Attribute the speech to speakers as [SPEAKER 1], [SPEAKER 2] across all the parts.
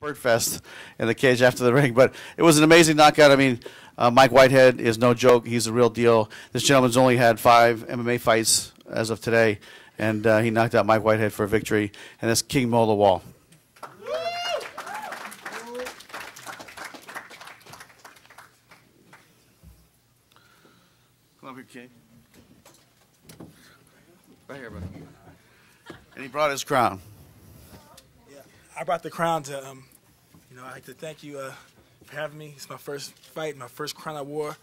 [SPEAKER 1] Birdfest in the cage after the ring. But it was an amazing knockout. I mean, Mike Whitehead is no joke. He's a real deal. This gentleman's only had 5 MMA fights as of today, and he knocked out Mike Whitehead for a victory. And that's King Mo Lawal. Come up here, King. Right here, buddy. And he brought his crown.
[SPEAKER 2] Yeah, I brought the crown to, I'd like to thank you for having me. It's my first fight, my first crown I wore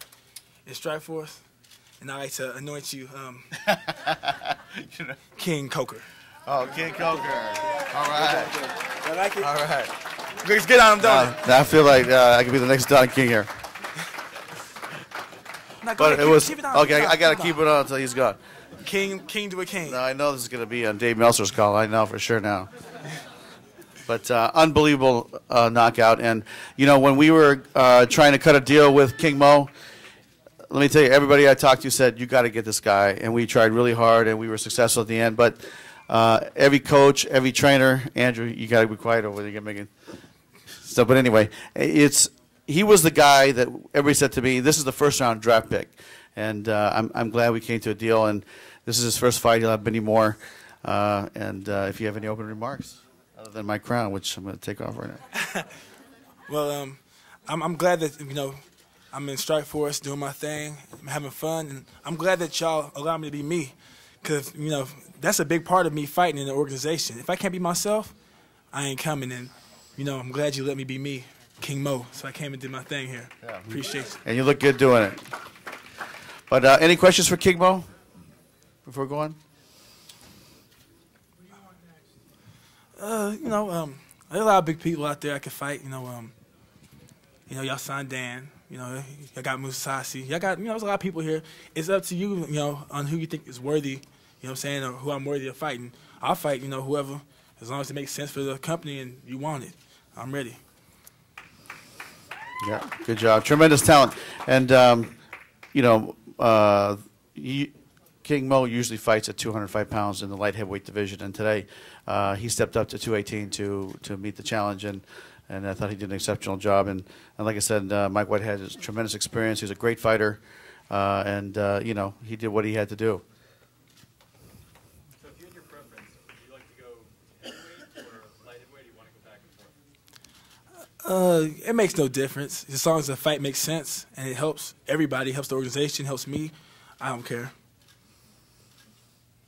[SPEAKER 2] in Strikeforce. And I'd like to anoint you King Coker.
[SPEAKER 1] Oh, King Coker. All right.
[SPEAKER 2] I like it.
[SPEAKER 1] All right.
[SPEAKER 2] Looks good on him, don't it?
[SPEAKER 1] I feel like I could be the next Don King here.
[SPEAKER 2] No,
[SPEAKER 1] But
[SPEAKER 2] ahead,
[SPEAKER 1] it was
[SPEAKER 2] keep it on,
[SPEAKER 1] okay. I got to keep it on until he's gone.
[SPEAKER 2] King to a king.
[SPEAKER 1] Now, I know this is going to be on Dave Meltzer's call. I know for sure now. But unbelievable knockout. And, when we were trying to cut a deal with King Mo, let me tell you, everybody I talked to said, you got to get this guy. And we tried really hard, and we were successful at the end. But every coach, every trainer, Andrew, you got to be quiet over there. You're making stuff. But anyway, he was the guy that everybody said to me, this is the first-round draft pick. And I'm glad we came to a deal. And this is his first fight. He'll have many more. If you have any open remarks, other than my crown, which I'm going to take off right now.
[SPEAKER 2] Well, I'm glad that, I'm in Strikeforce doing my thing. I'm having fun. And I'm glad that y'all allow me to be me. Because, that's a big part of me fighting in the organization. If I can't be myself, I ain't coming. And, I'm glad you let me be me, King Mo. So I came and did my thing here. Yeah. Appreciate you.
[SPEAKER 1] And you look good doing it. But any questions for King Mo before going?
[SPEAKER 2] There's a lot of big people out there I can fight. Y'all signed Dan. Y'all got Musasi. Y'all got, there's a lot of people here. It's up to you, on who you think is worthy, or who I'm worthy of fighting. I'll fight, whoever, as long as it makes sense for the company and you want it. I'm ready.
[SPEAKER 1] Yeah, good job. Tremendous talent. And, King Mo usually fights at 205 pounds in the light heavyweight division, and today he stepped up to 218 to meet the challenge, and I thought he did an exceptional job. And like I said, Mike Whitehead has tremendous experience. He's a great fighter, and he did what he had to do.
[SPEAKER 3] So if you had your preference, would you like to go heavyweight or light heavyweight, or do you want to go back and forth?
[SPEAKER 2] It makes no difference. As long as the fight makes sense and it helps everybody, helps the organization, helps me, I don't care.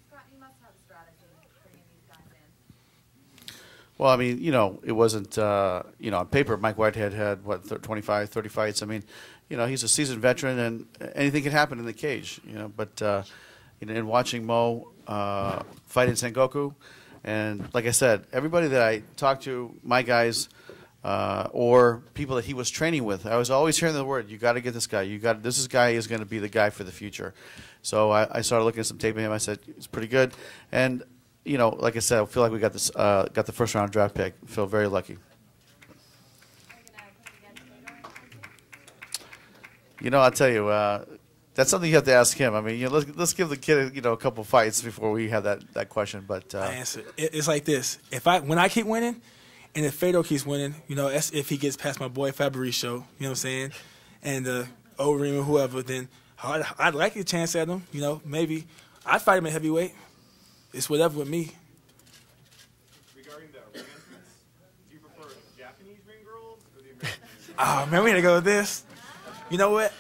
[SPEAKER 4] Scott, you must have a strategy for bringing these guys in.
[SPEAKER 1] Well, I mean, it wasn't, on paper, Mike Whitehead had, 25, 30 fights. I mean, he's a seasoned veteran, and anything can happen in the cage, But, in watching Mo fight in Sengoku, and like I said, everybody that I talked to, my guys, or people that he was training with, I was always hearing the word, you got to get this guy. This guy is going to be the guy for the future. So I started looking at some tape of him. I said, it's pretty good. And, like I said, I feel like we got this, got the first round draft pick. I feel very lucky. I'll tell you, that's something you have to ask him. I mean, let's give the kid, a couple fights before we have that question. But
[SPEAKER 2] I answer. It's like this: when I keep winning, and if Fedor keeps winning, that's if he gets past my boy Fabrice show. You know what I'm saying? And Overeem or whoever, then I'd like a chance at him. Maybe I'd fight him at heavyweight. It's whatever with me.
[SPEAKER 3] Regarding the ring entrance, do you prefer the Japanese ring girls or the American ring girls?
[SPEAKER 2] Oh man, we gotta go with this. You know what?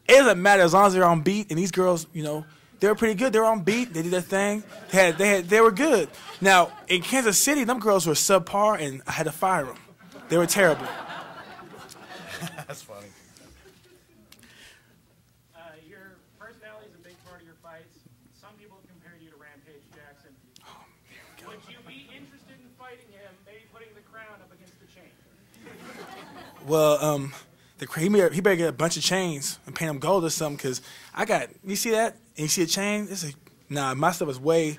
[SPEAKER 2] It doesn't matter as long as they're on beat. And these girls, they were pretty good. They were on beat. They did their thing. They were good. Now in Kansas City, them girls were subpar, and I had to fire them. They were terrible.
[SPEAKER 1] that's funny.
[SPEAKER 3] Your personality is a big part of your fights. Some people compare you to Rampage Jackson. Would you be interested in fighting him, maybe putting the crown up against the chain?
[SPEAKER 2] Well, he better get a bunch of chains and paint them gold or something, because you see that? And you see a chain? Nah, my stuff is way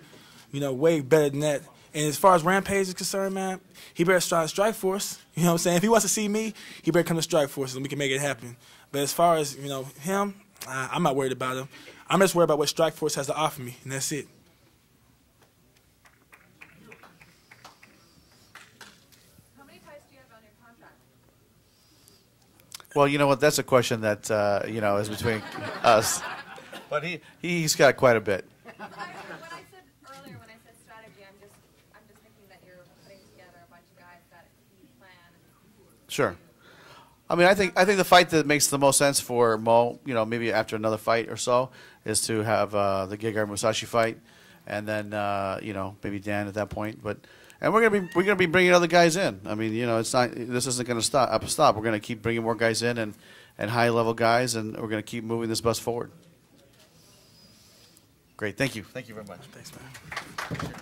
[SPEAKER 2] better than that. And as far as Rampage is concerned, man, he better start Strikeforce. You know what I'm saying? If he wants to see me, he better come to Strikeforce and we can make it happen. But as far as, him, I'm not worried about him. I'm just worried about what Strikeforce has to offer me, and that's it.
[SPEAKER 4] How many fights do you have on your
[SPEAKER 1] Well, you know what? That's a question that is between us. But he's got quite a bit.
[SPEAKER 4] When I said earlier, when I said strategy, I'm just thinking that you're putting together a bunch of guys that you plan.
[SPEAKER 1] Sure. I mean, I think the fight that makes the most sense for Mo, maybe after another fight or so, is to have the Gegard Musashi fight, and then maybe Dan at that point. And we're gonna be bringing other guys in. I mean, this isn't gonna stop. We're gonna keep bringing more guys in and high level guys, and we're gonna keep moving this bus forward. Great, thank you very much.
[SPEAKER 2] Thanks, man.